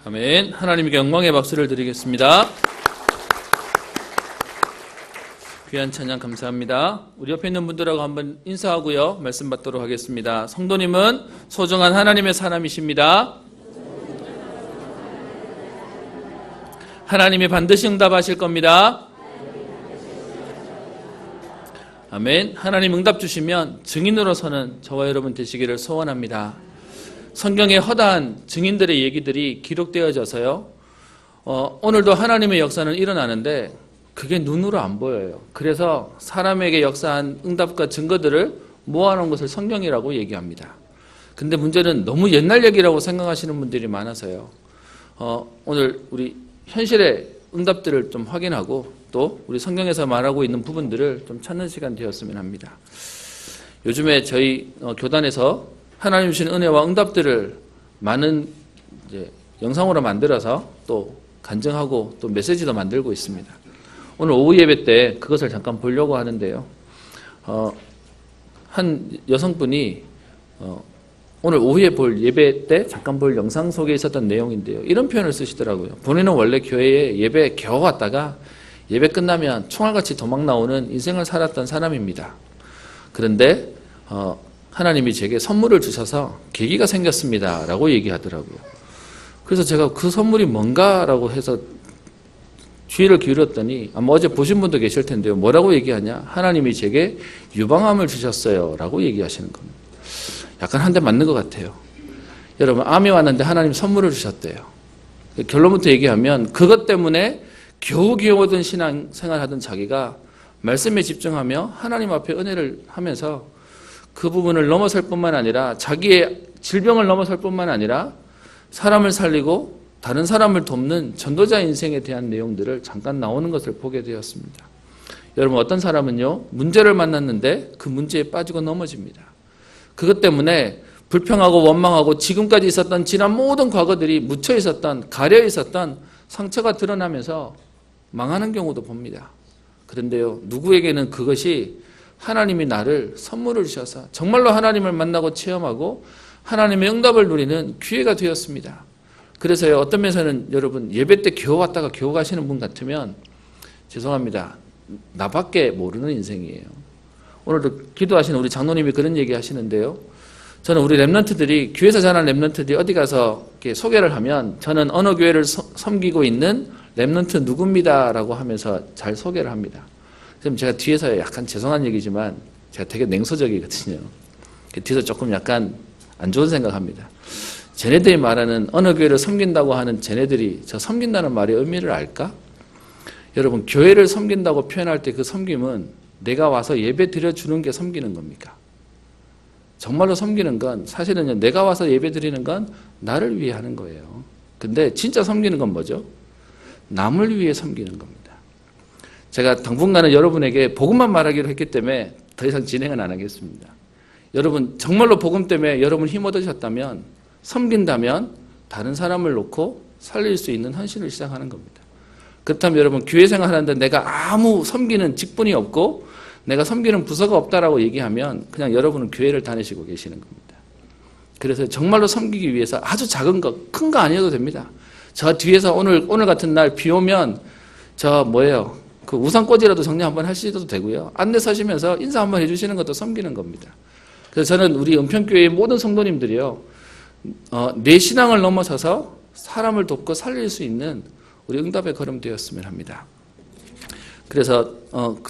아멘. 하나님께 영광의 박수를 드리겠습니다. 귀한 찬양 감사합니다. 우리 옆에 있는 분들하고 한번 인사하고요, 말씀 받도록 하겠습니다. 성도님은 소중한 하나님의 사람이십니다. 하나님이 반드시 응답하실 겁니다. 아멘. 하나님 응답 주시면 증인으로 서는 저와 여러분 되시기를 소원합니다. 성경에 허다한 증인들의 얘기들이 기록되어져서요, 오늘도 하나님의 역사는 일어나는데 그게 눈으로 안 보여요. 그래서 사람에게 역사한 응답과 증거들을 모아놓은 것을 성경이라고 얘기합니다. 근데 문제는 너무 옛날 얘기라고 생각하시는 분들이 많아서요, 오늘 우리 현실의 응답들을 좀 확인하고 또 우리 성경에서 말하고 있는 부분들을 좀 찾는 시간 되었으면 합니다. 요즘에 저희 교단에서 하나님 주신 은혜와 응답들을 많은 이제 영상으로 만들어서 또 간증하고 또 메시지도 만들고 있습니다. 오늘 오후 예배 때 그것을 잠깐 보려고 하는데요, 한 여성분이 오늘 오후에 볼 예배 때 잠깐 볼 영상 속에 있었던 내용인데요, 이런 표현을 쓰시더라고요. 본인은 원래 교회에 예배 겨우 왔다가 예배 끝나면 총알같이 도망 나오는 인생을 살았던 사람입니다. 그런데 하나님이 제게 선물을 주셔서 계기가 생겼습니다 라고 얘기하더라고요. 그래서 제가 그 선물이 뭔가라고 해서 주의를 기울였더니 아마 어제 보신 분도 계실 텐데요. 뭐라고 얘기하냐? 하나님이 제게 유방암을 주셨어요 라고 얘기하시는 겁니다. 약간 한 대 맞는 것 같아요. 여러분, 암이 왔는데 하나님 선물을 주셨대요. 결론부터 얘기하면 그것 때문에 겨우겨우든 신앙생활하던 자기가 말씀에 집중하며 하나님 앞에 은혜를 하면서 그 부분을 넘어설 뿐만 아니라 자기의 질병을 넘어설 뿐만 아니라 사람을 살리고 다른 사람을 돕는 전도자 인생에 대한 내용들을 잠깐 나오는 것을 보게 되었습니다. 여러분, 어떤 사람은요, 문제를 만났는데 그 문제에 빠지고 넘어집니다. 그것 때문에 불평하고 원망하고 지금까지 있었던 지난 모든 과거들이 묻혀 있었던, 가려 있었던 상처가 드러나면서 망하는 경우도 봅니다. 그런데요, 누구에게는 그것이 하나님이 나를 선물을 주셔서 정말로 하나님을 만나고 체험하고 하나님의 응답을 누리는 기회가 되었습니다. 그래서요, 어떤 면에서는 여러분 예배 때 겨우 왔다가 겨우 가시는 분 같으면 죄송합니다. 나밖에 모르는 인생이에요. 오늘도 기도하시는 우리 장로님이 그런 얘기 하시는데요. 저는 우리 랩런트들이, 교회에서 자란 랩런트들이 어디 가서 이렇게 소개를 하면 저는 어느 교회를 섬기고 있는 랩런트 누굽니다라고 하면서 잘 소개를 합니다. 그럼 제가 뒤에서 약간 죄송한 얘기지만 제가 되게 냉소적이거든요. 뒤에서 조금 약간 안 좋은 생각합니다. 쟤네들이 말하는 어느 교회를 섬긴다고 하는 쟤네들이 저 섬긴다는 말의 의미를 알까? 여러분, 교회를 섬긴다고 표현할 때 그 섬김은 내가 와서 예배 드려주는 게 섬기는 겁니까? 정말로 섬기는 건 사실은요, 내가 와서 예배 드리는 건 나를 위해 하는 거예요. 근데 진짜 섬기는 건 뭐죠? 남을 위해 섬기는 겁니다. 제가 당분간은 여러분에게 복음만 말하기로 했기 때문에 더 이상 진행은 안 하겠습니다. 여러분, 정말로 복음 때문에 여러분 힘 얻으셨다면, 섬긴다면 다른 사람을 놓고 살릴 수 있는 헌신을 시작하는 겁니다. 그렇다면 여러분, 교회 생활하는데 내가 아무 섬기는 직분이 없고 내가 섬기는 부서가 없다라고 얘기하면 그냥 여러분은 교회를 다니시고 계시는 겁니다. 그래서 정말로 섬기기 위해서 아주 작은 거, 큰 거 아니어도 됩니다. 저 뒤에서 오늘 같은 날 비 오면 그 우산꽂이라도 정리 한번 하시도 되고요. 안내 서시면서 인사 한번 해주시는 것도 섬기는 겁니다. 그래서 저는 우리 은평교회의 모든 성도님들이요, 내 신앙을 넘어서서 사람을 돕고 살릴 수 있는 우리 응답의 걸음 되었으면 합니다. 그래서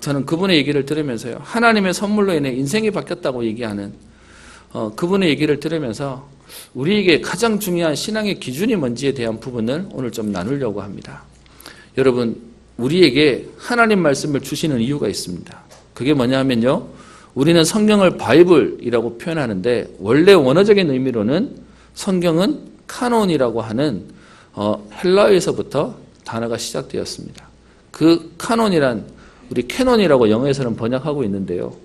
저는 그분의 얘기를 들으면서요, 하나님의 선물로 인해 인생이 바뀌었다고 얘기하는 그분의 얘기를 들으면서 우리에게 가장 중요한 신앙의 기준이 뭔지에 대한 부분을 오늘 좀 나누려고 합니다. 여러분, 우리에게 하나님 말씀을 주시는 이유가 있습니다. 그게 뭐냐 하면요, 우리는 성경을 바이블이라고 표현하는데 원래 원어적인 의미로는 성경은 카논이라고 하는 헬라어에서부터 단어가 시작되었습니다. 그 카논이란 우리 캐논이라고 영어에서는 번역하고 있는데요.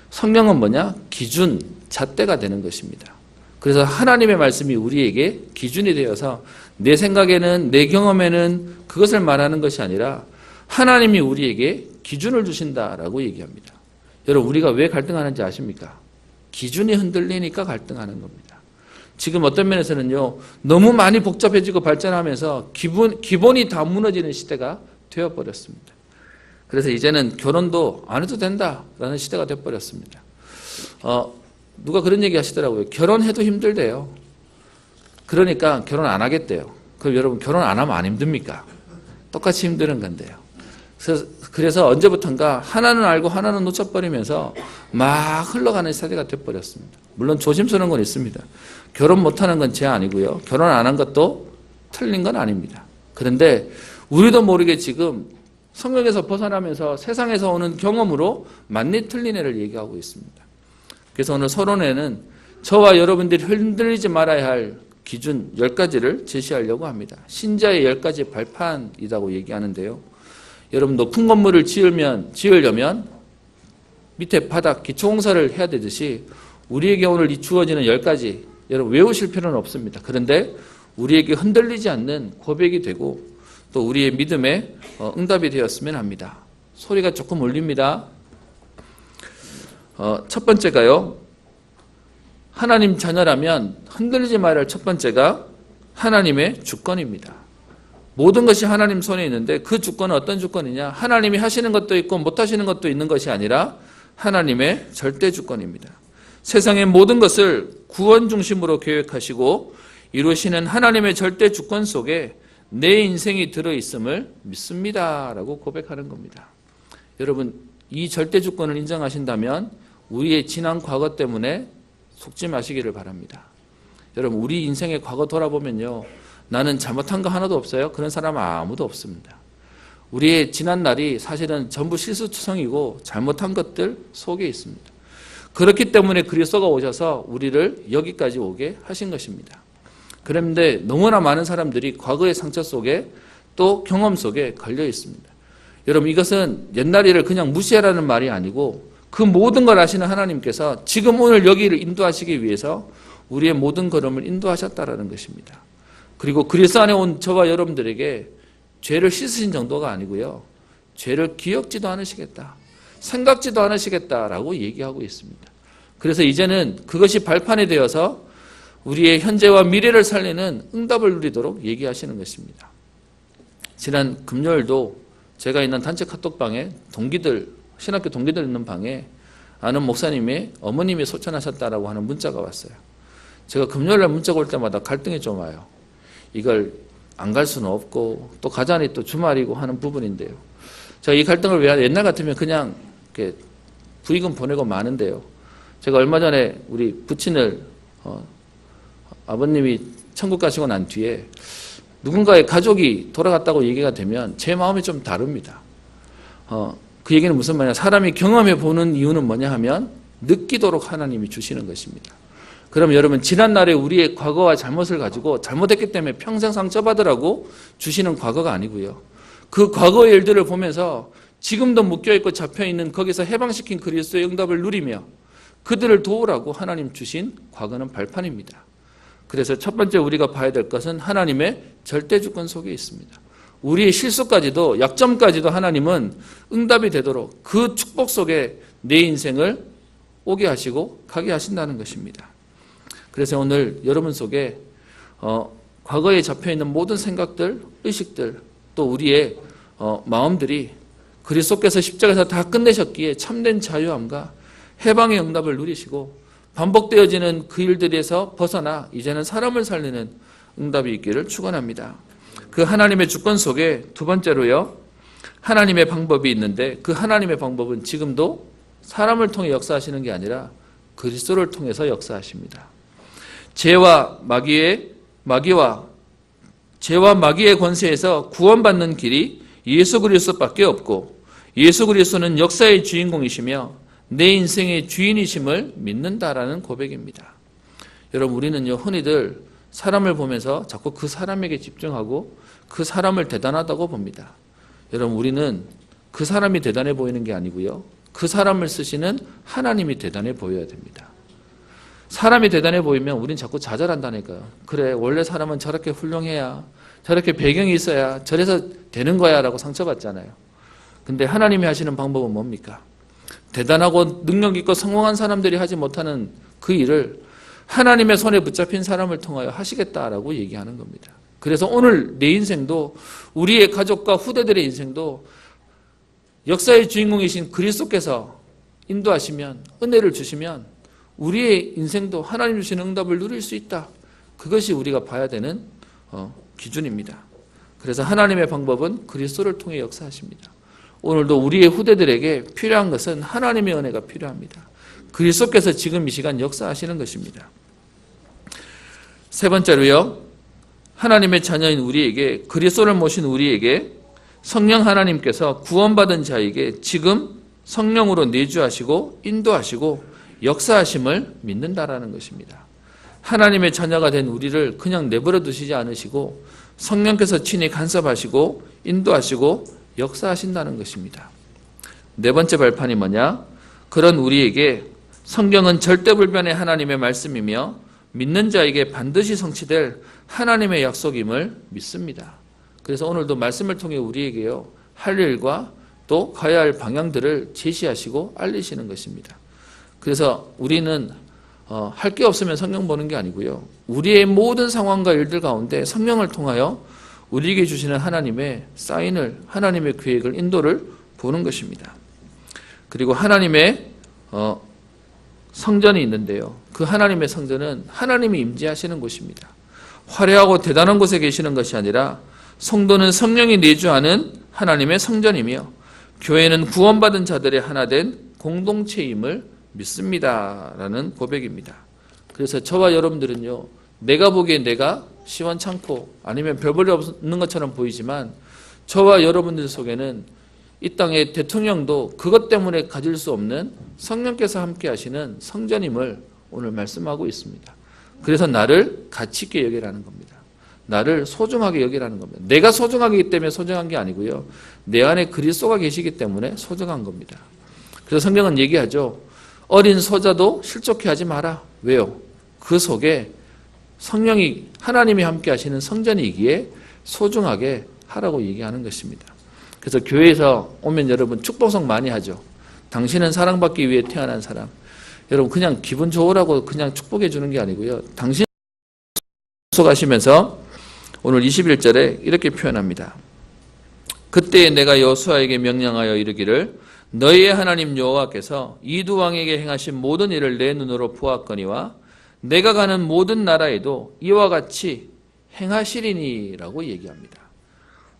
성경은 뭐냐? 기준, 잣대가 되는 것입니다. 그래서 하나님의 말씀이 우리에게 기준이 되어서 내 생각에는, 내 경험에는 그것을 말하는 것이 아니라 하나님이 우리에게 기준을 주신다라고 얘기합니다. 여러분, 우리가 왜 갈등하는지 아십니까? 기준이 흔들리니까 갈등하는 겁니다. 지금 어떤 면에서는요, 너무 많이 복잡해지고 발전하면서 기본이 다 무너지는 시대가 되어버렸습니다. 그래서 이제는 결혼도 안 해도 된다라는 시대가 되어버렸습니다. 누가 그런 얘기 하시더라고요. 결혼해도 힘들대요. 그러니까 결혼 안 하겠대요. 그럼 여러분, 결혼 안 하면 안 힘듭니까? 똑같이 힘드는 건데요. 그래서 언제부턴가 하나는 알고 하나는 놓쳐버리면서 막 흘러가는 세대가 되어버렸습니다. 물론 조심스러운 건 있습니다. 결혼 못하는 건 제 아니고요. 결혼 안 한 것도 틀린 건 아닙니다. 그런데 우리도 모르게 지금 성경에서 벗어나면서 세상에서 오는 경험으로 맞니 틀린 애를 얘기하고 있습니다. 그래서 오늘 서론에는 저와 여러분들이 흔들리지 말아야 할 기준 10가지를 제시하려고 합니다. 신자의 10가지 발판이라고 얘기하는데요. 여러분, 높은 건물을 지으려면 밑에 바닥 기초공사를 해야 되듯이 우리에게 오늘 이 주어지는 10가지 여러분 외우실 필요는 없습니다. 그런데 우리에게 흔들리지 않는 고백이 되고 또 우리의 믿음의 응답이 되었으면 합니다. 소리가 조금 울립니다. 첫 번째가요, 하나님 자녀라면 흔들리지 말아야 할 첫 번째가 하나님의 주권입니다. 모든 것이 하나님 손에 있는데 그 주권은 어떤 주권이냐? 하나님이 하시는 것도 있고 못하시는 것도 있는 것이 아니라 하나님의 절대 주권입니다. 세상의 모든 것을 구원 중심으로 계획하시고 이루시는 하나님의 절대 주권 속에 내 인생이 들어있음을 믿습니다 라고 고백하는 겁니다. 여러분, 이 절대주권을 인정하신다면 우리의 지난 과거 때문에 속지 마시기를 바랍니다. 여러분, 우리 인생의 과거 돌아보면요, 나는 잘못한 거 하나도 없어요. 그런 사람 아무도 없습니다. 우리의 지난 날이 사실은 전부 실수투성이고 잘못한 것들 속에 있습니다. 그렇기 때문에 그리스도가 오셔서 우리를 여기까지 오게 하신 것입니다. 그런데 너무나 많은 사람들이 과거의 상처 속에 또 경험 속에 걸려 있습니다. 여러분, 이것은 옛날 일을 그냥 무시하라는 말이 아니고 그 모든 걸 아시는 하나님께서 지금 오늘 여기를 인도하시기 위해서 우리의 모든 걸음을 인도하셨다라는 것입니다. 그리고 그리스도 안에 온 저와 여러분들에게 죄를 씻으신 정도가 아니고요, 죄를 기억지도 않으시겠다, 생각지도 않으시겠다라고 얘기하고 있습니다. 그래서 이제는 그것이 발판이 되어서 우리의 현재와 미래를 살리는 응답을 누리도록 얘기하시는 것입니다. 지난 금요일도 제가 있는 단체 카톡방에 신학교 동기들 있는 방에 아는 목사님의 어머님이 소천하셨다라고 하는 문자가 왔어요. 제가 금요일날 문자가 올 때마다 갈등이 좀 와요. 이걸 안 갈 수는 없고 또 가자니 또 주말이고 하는 부분인데요. 제가 이 갈등을 왜 하냐, 옛날 같으면 그냥 이렇게 부의금 보내고 마는데요. 제가 얼마 전에 우리 부친을 아버님이 천국 가시고 난 뒤에 누군가의 가족이 돌아갔다고 얘기가 되면 제 마음이 좀 다릅니다. 그 얘기는 무슨 말이냐, 사람이 경험해 보는 이유는 뭐냐 하면 느끼도록 하나님이 주시는 것입니다. 그럼 여러분, 지난날에 우리의 과거와 잘못을 가지고 잘못했기 때문에 평생 상처받으라고 주시는 과거가 아니고요, 그 과거의 일들을 보면서 지금도 묶여있고 잡혀있는 거기서 해방시킨 그리스도의 응답을 누리며 그들을 도우라고 하나님 주신 과거는 발판입니다. 그래서 첫 번째 우리가 봐야 될 것은 하나님의 절대주권 속에 있습니다. 우리의 실수까지도, 약점까지도 하나님은 응답이 되도록 그 축복 속에 내 인생을 오게 하시고 가게 하신다는 것입니다. 그래서 오늘 여러분 속에 과거에 잡혀있는 모든 생각들, 의식들, 또 우리의 마음들이 그리스도께서 십자가에서 다 끝내셨기에 참된 자유함과 해방의 응답을 누리시고 반복되어지는 그 일들에서 벗어나 이제는 사람을 살리는 응답이 있기를 축원합니다. 그 하나님의 주권 속에 두 번째로요, 하나님의 방법이 있는데 그 하나님의 방법은 지금도 사람을 통해 역사하시는 게 아니라 그리스도를 통해서 역사하십니다. 죄와 마귀의 권세에서 구원받는 길이 예수 그리스도밖에 없고 예수 그리스도는 역사의 주인공이시며 내 인생의 주인이심을 믿는다라는 고백입니다. 여러분, 우리는요, 흔히들 사람을 보면서 자꾸 그 사람에게 집중하고 그 사람을 대단하다고 봅니다. 여러분, 우리는 그 사람이 대단해 보이는 게 아니고요, 그 사람을 쓰시는 하나님이 대단해 보여야 됩니다. 사람이 대단해 보이면 우린 자꾸 좌절한다니까요. 그래, 원래 사람은 저렇게 훌륭해야, 저렇게 배경이 있어야 저래서 되는 거야 라고 상처받잖아요. 근데 하나님이 하시는 방법은 뭡니까? 대단하고 능력 있고 성공한 사람들이 하지 못하는 그 일을 하나님의 손에 붙잡힌 사람을 통하여 하시겠다라고 얘기하는 겁니다. 그래서 오늘 내 인생도, 우리의 가족과 후대들의 인생도 역사의 주인공이신 그리스도께서 인도하시면, 은혜를 주시면 우리의 인생도 하나님 주시는 응답을 누릴 수 있다. 그것이 우리가 봐야 되는 기준입니다. 그래서 하나님의 방법은 그리스도를 통해 역사하십니다. 오늘도 우리의 후대들에게 필요한 것은 하나님의 은혜가 필요합니다. 그리스도께서 지금 이 시간 역사하시는 것입니다. 세 번째로요, 하나님의 자녀인 우리에게, 그리스도를 모신 우리에게 성령 하나님께서 구원받은 자에게 지금 성령으로 내주하시고 인도하시고 역사하심을 믿는다라는 것입니다. 하나님의 자녀가 된 우리를 그냥 내버려 두시지 않으시고 성령께서 친히 간섭하시고 인도하시고 역사하신다는 것입니다. 네 번째 발판이 뭐냐? 그런 우리에게 성경은 절대불변의 하나님의 말씀이며 믿는 자에게 반드시 성취될 하나님의 약속임을 믿습니다. 그래서 오늘도 말씀을 통해 우리에게요, 할 일과 또 가야 할 방향들을 제시하시고 알리시는 것입니다. 그래서 우리는 할 게 없으면 성경 보는 게 아니고요, 우리의 모든 상황과 일들 가운데 성령을 통하여 우리에게 주시는 하나님의 사인을, 하나님의 계획을, 인도를 보는 것입니다. 그리고 하나님의 성전이 있는데요, 그 하나님의 성전은 하나님이 임재하시는 곳입니다. 화려하고 대단한 곳에 계시는 것이 아니라 성도는 성령이 내주하는 하나님의 성전이며 교회는 구원받은 자들의 하나된 공동체임을 믿습니다. 라는 고백입니다. 그래서 저와 여러분들은요, 내가 보기에 내가 시원찮고 아니면 별 볼 일 없는 것처럼 보이지만 저와 여러분들 속에는 이 땅의 대통령도 그것 때문에 가질 수 없는 성령께서 함께 하시는 성전임을 오늘 말씀하고 있습니다. 그래서 나를 가치 있게 여기라는 겁니다. 나를 소중하게 여기라는 겁니다. 내가 소중하기 때문에 소중한 게 아니고요, 내 안에 그리스도가 계시기 때문에 소중한 겁니다. 그래서 성경은 얘기하죠. 어린 소자도 실족해 하지 마라. 왜요? 그 속에 성령이 하나님이 함께 하시는 성전이기에 소중하게 하라고 얘기하는 것입니다. 그래서 교회에서 오면 여러분 축복성 많이 하죠. 당신은 사랑받기 위해 태어난 사람. 여러분 그냥 기분 좋으라고 그냥 축복해 주는 게 아니고요. 당신 약속하시면서 오늘 21절에 이렇게 표현합니다. 그때 내가 여호수아에게 명령하여 이르기를 너희의 하나님 여호와께서 이 두 왕에게 행하신 모든 일을 내 눈으로 보았거니와 내가 가는 모든 나라에도 이와 같이 행하시리니라고 얘기합니다.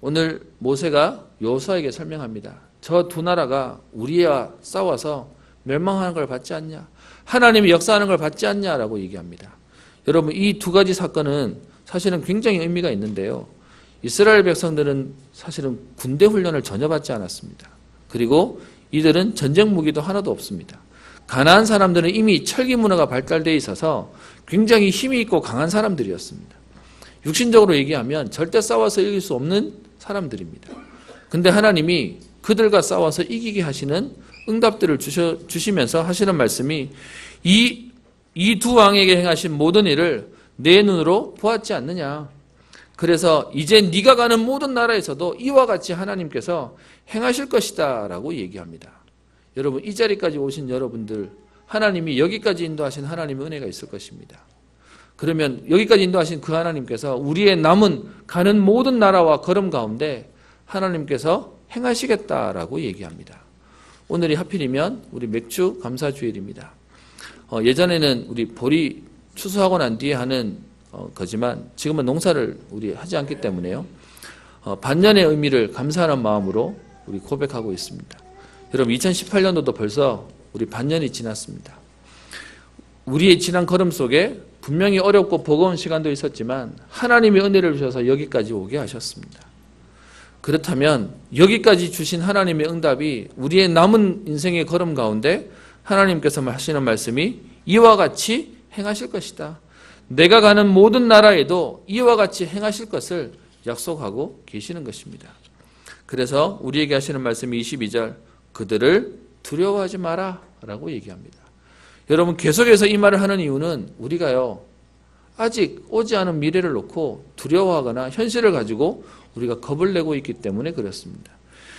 오늘 모세가 여호수아에게 설명합니다. 저 두 나라가 우리와 싸워서 멸망하는 걸 받지 않냐? 하나님이 역사하는 걸 받지 않냐라고 얘기합니다. 여러분 이 두 가지 사건은 사실은 굉장히 의미가 있는데요. 이스라엘 백성들은 사실은 군대 훈련을 전혀 받지 않았습니다. 그리고 이들은 전쟁 무기도 하나도 없습니다. 가나안 사람들은 이미 철기 문화가 발달되어 있어서 굉장히 힘이 있고 강한 사람들이었습니다. 육신적으로 얘기하면 절대 싸워서 이길 수 없는 사람들입니다. 근데 하나님이 그들과 싸워서 이기게 하시는 응답들을 주시면서 하시는 말씀이 이 두 왕에게 행하신 모든 일을 내 눈으로 보았지 않느냐. 그래서 이제 네가 가는 모든 나라에서도 이와 같이 하나님께서 행하실 것이다 라고 얘기합니다. 여러분 이 자리까지 오신 여러분들 하나님이 여기까지 인도하신 하나님의 은혜가 있을 것입니다. 그러면 여기까지 인도하신 그 하나님께서 우리의 남은 가는 모든 나라와 걸음 가운데 하나님께서 행하시겠다라고 얘기합니다. 오늘이 하필이면 우리 맥주 감사주일입니다. 예전에는 우리 보리 추수하고 난 뒤에 하는 거지만 지금은 농사를 우리 하지 않기 때문에요. 반년의 의미를 감사하는 마음으로 우리 고백하고 있습니다. 여러분 2018년도도 벌써 우리 반년이 지났습니다. 우리의 지난 걸음 속에 분명히 어렵고 버거운 시간도 있었지만 하나님의 은혜를 주셔서 여기까지 오게 하셨습니다. 그렇다면 여기까지 주신 하나님의 응답이 우리의 남은 인생의 걸음 가운데 하나님께서 하시는 말씀이 이와 같이 행하실 것이다. 내가 가는 모든 나라에도 이와 같이 행하실 것을 약속하고 계시는 것입니다. 그래서 우리에게 하시는 말씀이 22절 그들을 두려워하지 마라 라고 얘기합니다. 여러분 계속해서 이 말을 하는 이유는 우리가요 아직 오지 않은 미래를 놓고 두려워하거나 현실을 가지고 우리가 겁을 내고 있기 때문에 그렇습니다.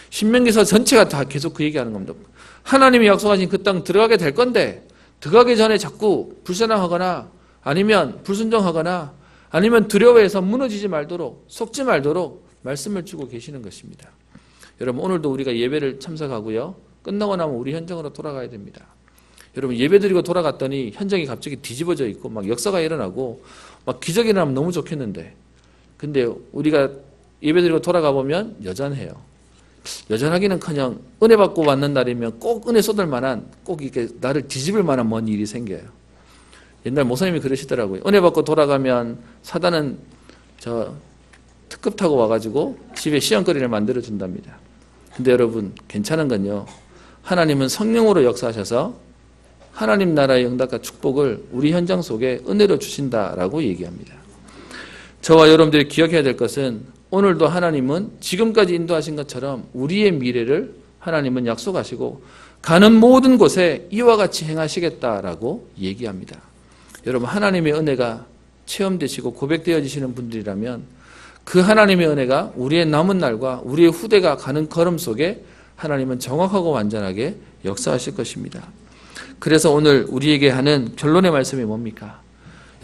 신명기서 전체가 다 계속 그 얘기하는 겁니다. 하나님이 약속하신 그 땅 들어가게 될 건데 들어가기 전에 자꾸 불신앙하거나 아니면 불순종하거나 아니면 두려워해서 무너지지 말도록 속지 말도록 말씀을 주고 계시는 것입니다. 여러분 오늘도 우리가 예배를 참석하고요 끝나고 나면 우리 현장으로 돌아가야 됩니다. 여러분 예배드리고 돌아갔더니 현장이 갑자기 뒤집어져 있고 막 역사가 일어나고 막 기적이 일어나면 너무 좋겠는데 근데 우리가 예배드리고 돌아가 보면 여전해요. 여전하기는커녕 은혜 받고 왔는 날이면 꼭 은혜 쏟을 만한 꼭 이렇게 나를 뒤집을 만한 먼 일이 생겨요. 옛날 목사님이 그러시더라고요. 은혜 받고 돌아가면 사단은 저 특급 타고 와가지고 집에 시험거리를 만들어준답니다. 근데 여러분 괜찮은 건요. 하나님은 성령으로 역사하셔서 하나님 나라의 응답과 축복을 우리 현장 속에 은혜로 주신다라고 얘기합니다. 저와 여러분들이 기억해야 될 것은 오늘도 하나님은 지금까지 인도하신 것처럼 우리의 미래를 하나님은 약속하시고 가는 모든 곳에 이와 같이 행하시겠다라고 얘기합니다. 여러분 하나님의 은혜가 체험되시고 고백되어지시는 분들이라면 그 하나님의 은혜가 우리의 남은 날과 우리의 후대가 가는 걸음 속에 하나님은 정확하고 완전하게 역사하실 것입니다. 그래서 오늘 우리에게 하는 결론의 말씀이 뭡니까?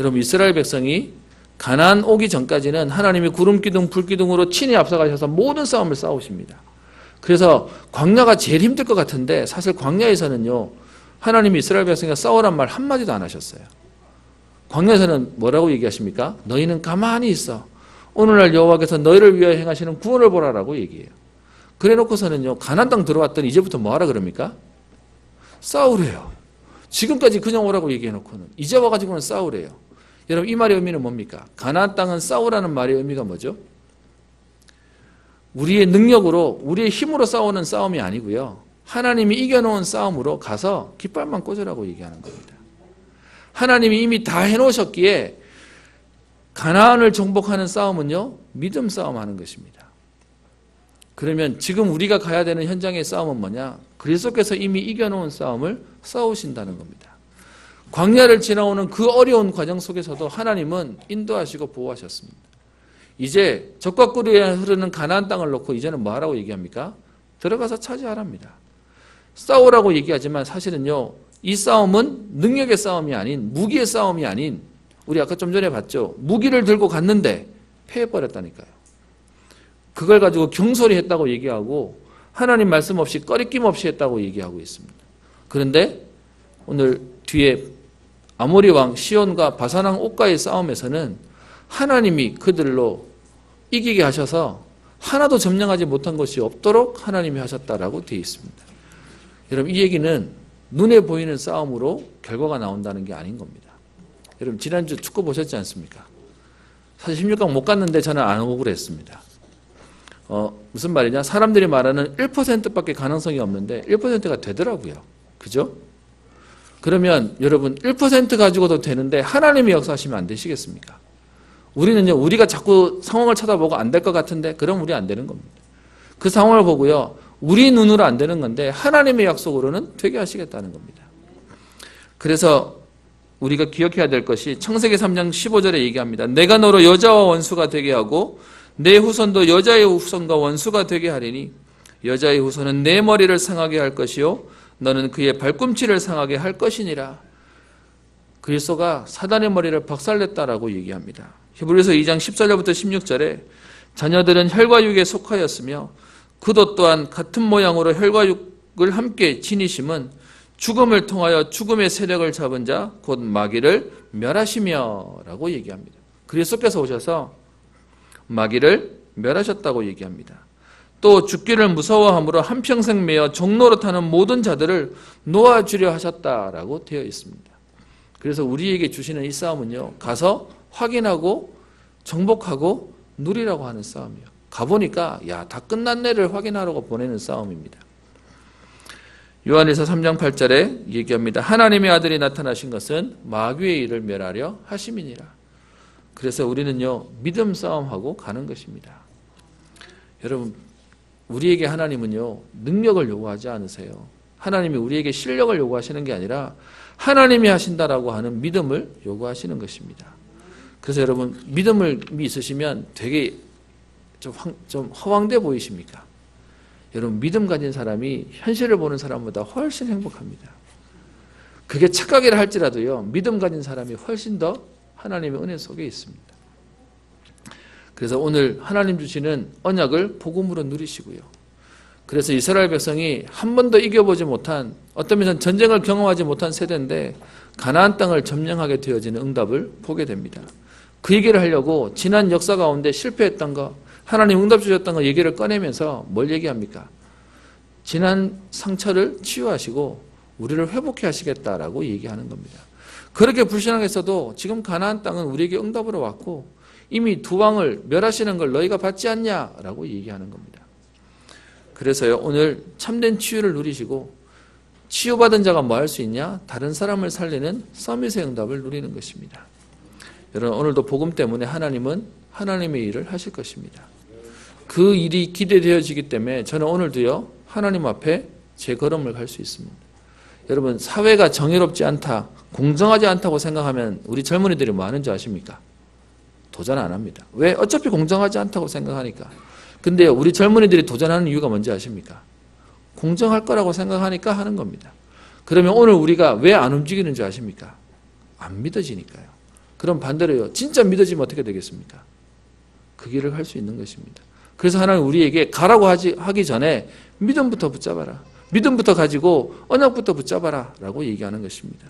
여러분 이스라엘 백성이 가나안 오기 전까지는 하나님이 구름기둥 불기둥으로 친히 앞서가셔서 모든 싸움을 싸우십니다. 그래서 광야가 제일 힘들 것 같은데 사실 광야에서는요 하나님이 이스라엘 백성과 싸우란 말 한마디도 안 하셨어요. 광야에서는 뭐라고 얘기하십니까? 너희는 가만히 있어. 오늘날 여호와께서 너희를 위하여 행하시는 구원을 보라라고 얘기해요. 그래 놓고서는요, 가나안 땅 들어왔더니 이제부터 뭐 하라 그럽니까? 싸우래요. 지금까지 그냥 오라고 얘기해 놓고는 이제 와가지고는 싸우래요. 여러분, 이 말의 의미는 뭡니까? 가나안 땅은 싸우라는 말의 의미가 뭐죠? 우리의 능력으로, 우리의 힘으로 싸우는 싸움이 아니고요, 하나님이 이겨놓은 싸움으로 가서 깃발만 꽂으라고 얘기하는 겁니다. 하나님이 이미 다 해놓으셨기에 가나안을 정복하는 싸움은요, 믿음 싸움하는 것입니다. 그러면 지금 우리가 가야 되는 현장의 싸움은 뭐냐? 그리스도께서 이미 이겨놓은 싸움을 싸우신다는 겁니다. 광야를 지나오는 그 어려운 과정 속에서도 하나님은 인도하시고 보호하셨습니다. 이제 적과 꿀이 흐르는 가나안 땅을 놓고 이제는 뭐 하라고 얘기합니까? 들어가서 차지하랍니다. 싸우라고 얘기하지만 사실은요, 이 싸움은 능력의 싸움이 아닌, 무기의 싸움이 아닌, 우리 아까 좀 전에 봤죠? 무기를 들고 갔는데 패해버렸다니까요. 그걸 가지고 경솔히 했다고 얘기하고 하나님 말씀 없이 꺼리낌 없이 했다고 얘기하고 있습니다. 그런데 오늘 뒤에 아모리 왕 시온과 바산 왕 옥과의 싸움에서는 하나님이 그들로 이기게 하셔서 하나도 점령하지 못한 것이 없도록 하나님이 하셨다라고 되어 있습니다. 여러분, 이 얘기는 눈에 보이는 싸움으로 결과가 나온다는 게 아닌 겁니다. 여러분, 지난주 축구 보셨지 않습니까? 사실 16강 못 갔는데 저는 안 오고 그랬습니다. 무슨 말이냐? 사람들이 말하는 1%밖에 가능성이 없는데 1%가 되더라고요. 그죠? 그러면 여러분, 1% 가지고도 되는데 하나님이 역사하시면 안 되시겠습니까? 우리는요, 우리가 자꾸 상황을 쳐다보고 안 될 것 같은데 그럼 우리 안 되는 겁니다. 그 상황을 보고요, 우리 눈으로 안 되는 건데 하나님의 약속으로는 되게 하시겠다는 겁니다. 그래서 우리가 기억해야 될 것이 창세기 3장 15절에 얘기합니다. 내가 너로 여자와 원수가 되게 하고 내 후손도 여자의 후손과 원수가 되게 하리니 여자의 후손은 내 머리를 상하게 할 것이요 너는 그의 발꿈치를 상하게 할 것이니라. 그리스도가 사단의 머리를 박살냈다라고 얘기합니다. 히브리서 2장 14절부터 16절에 자녀들은 혈과 육에 속하였으며 그도 또한 같은 모양으로 혈과 육을 함께 지니심은 죽음을 통하여 죽음의 세력을 잡은 자 곧 마귀를 멸하시며 라고 얘기합니다. 그리스도께서 오셔서 마귀를 멸하셨다고 얘기합니다. 또 죽기를 무서워함으로 한평생 매어 종로로 타는 모든 자들을 놓아주려 하셨다라고 되어 있습니다. 그래서 우리에게 주시는 이 싸움은요, 가서 확인하고 정복하고 누리라고 하는 싸움이에요. 가보니까 야, 다 끝났네를 확인하라고 보내는 싸움입니다. 요한일서 3장 8절에 얘기합니다. 하나님의 아들이 나타나신 것은 마귀의 일을 멸하려 하심이니라. 그래서 우리는요, 믿음 싸움하고 가는 것입니다. 여러분, 우리에게 하나님은요, 능력을 요구하지 않으세요. 하나님이 우리에게 실력을 요구하시는 게 아니라 하나님이 하신다라고 하는 믿음을 요구하시는 것입니다. 그래서 여러분, 믿음이 있으시면 되게 좀 허황돼 보이십니까? 여러분, 믿음 가진 사람이 현실을 보는 사람보다 훨씬 행복합니다. 그게 착각이라 할지라도요, 믿음 가진 사람이 훨씬 더 하나님의 은혜 속에 있습니다. 그래서 오늘 하나님 주시는 언약을 복음으로 누리시고요. 그래서 이스라엘 백성이 한 번도 이겨보지 못한, 어떤 면에서는 전쟁을 경험하지 못한 세대인데 가나안 땅을 점령하게 되어지는 응답을 보게 됩니다. 그 얘기를 하려고 지난 역사 가운데 실패했던 거, 하나님 응답 주셨던 거 얘기를 꺼내면서 뭘 얘기합니까? 지난 상처를 치유하시고 우리를 회복해 하시겠다라고 얘기하는 겁니다. 그렇게 불신앙했어도 지금 가나안 땅은 우리에게 응답으로 왔고 이미 두 왕을 멸하시는 걸 너희가 받지 않냐라고 얘기하는 겁니다. 그래서요, 오늘 참된 치유를 누리시고 치유받은 자가 뭐 할 수 있냐? 다른 사람을 살리는 서밋의 응답을 누리는 것입니다. 여러분, 오늘도 복음 때문에 하나님은 하나님의 일을 하실 것입니다. 그 일이 기대되어지기 때문에 저는 오늘도요, 하나님 앞에 제 걸음을 갈 수 있습니다. 여러분, 사회가 정의롭지 않다, 공정하지 않다고 생각하면 우리 젊은이들이 뭐 하는 줄 아십니까? 도전 안 합니다. 왜? 어차피 공정하지 않다고 생각하니까. 근데 우리 젊은이들이 도전하는 이유가 뭔지 아십니까? 공정할 거라고 생각하니까 하는 겁니다. 그러면 오늘 우리가 왜 안 움직이는 줄 아십니까? 안 믿어지니까요. 그럼 반대로요, 진짜 믿어지면 어떻게 되겠습니까? 그 길을 할 수 있는 것입니다. 그래서 하나님 우리에게 가라고 하기 전에 믿음부터 붙잡아라. 믿음부터 가지고 언약부터 붙잡아라 라고 얘기하는 것입니다.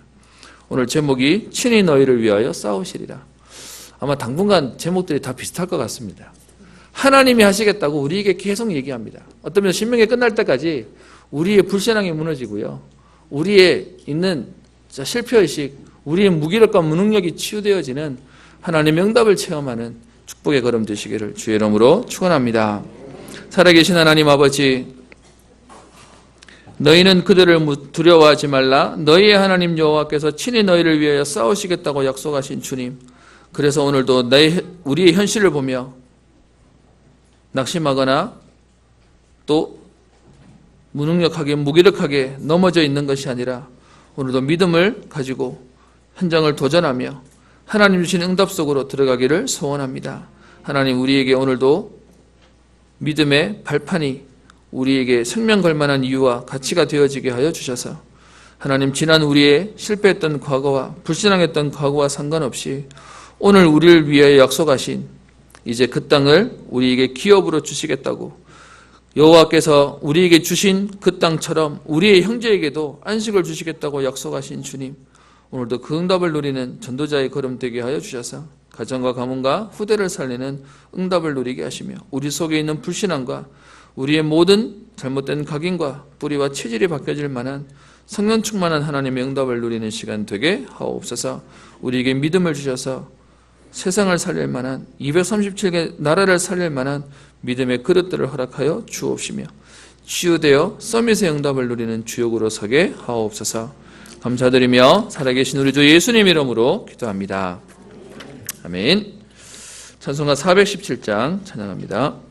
오늘 제목이 친히 너희를 위하여 싸우시리라. 아마 당분간 제목들이 다 비슷할 것 같습니다. 하나님이 하시겠다고 우리에게 계속 얘기합니다. 어떤 면에서 신명기 끝날 때까지 우리의 불신앙이 무너지고요. 우리의 있는 실패의식, 우리의 무기력과 무능력이 치유되어지는 하나님의 응답을 체험하는 축복의 걸음 되시기를 주의 이름으로 축원합니다. 살아계신 하나님 아버지, 너희는 그들을 두려워하지 말라. 너희의 하나님 여호와께서 친히 너희를 위하여 싸우시겠다고 약속하신 주님, 그래서 오늘도 우리의 현실을 보며 낙심하거나 또 무능력하게 무기력하게 넘어져 있는 것이 아니라 오늘도 믿음을 가지고 현장을 도전하며 하나님 주신 응답 속으로 들어가기를 소원합니다. 하나님, 우리에게 오늘도 믿음의 발판이 우리에게 생명 걸만한 이유와 가치가 되어지게 하여 주셔서 하나님, 지난 우리의 실패했던 과거와 불신앙했던 과거와 상관없이 오늘 우리를 위하여 약속하신 이제 그 땅을 우리에게 기업으로 주시겠다고, 여호와께서 우리에게 주신 그 땅처럼 우리의 형제에게도 안식을 주시겠다고 약속하신 주님, 오늘도 그 응답을 누리는 전도자의 걸음 되게 하여 주셔서 가정과 가문과 후대를 살리는 응답을 누리게 하시며 우리 속에 있는 불신앙과 우리의 모든 잘못된 각인과 뿌리와 체질이 바뀌어질 만한 성령 충만한 하나님의 응답을 누리는 시간 되게 하옵소서. 우리에게 믿음을 주셔서 세상을 살릴 만한 237개 나라를 살릴 만한 믿음의 그릇들을 허락하여 주옵시며 치유되어 서밋의 응답을 누리는 주역으로 서게 하옵소서. 감사드리며 살아계신 우리 주 예수님 이름으로 기도합니다. 아멘. 찬송가 417장 찬양합니다.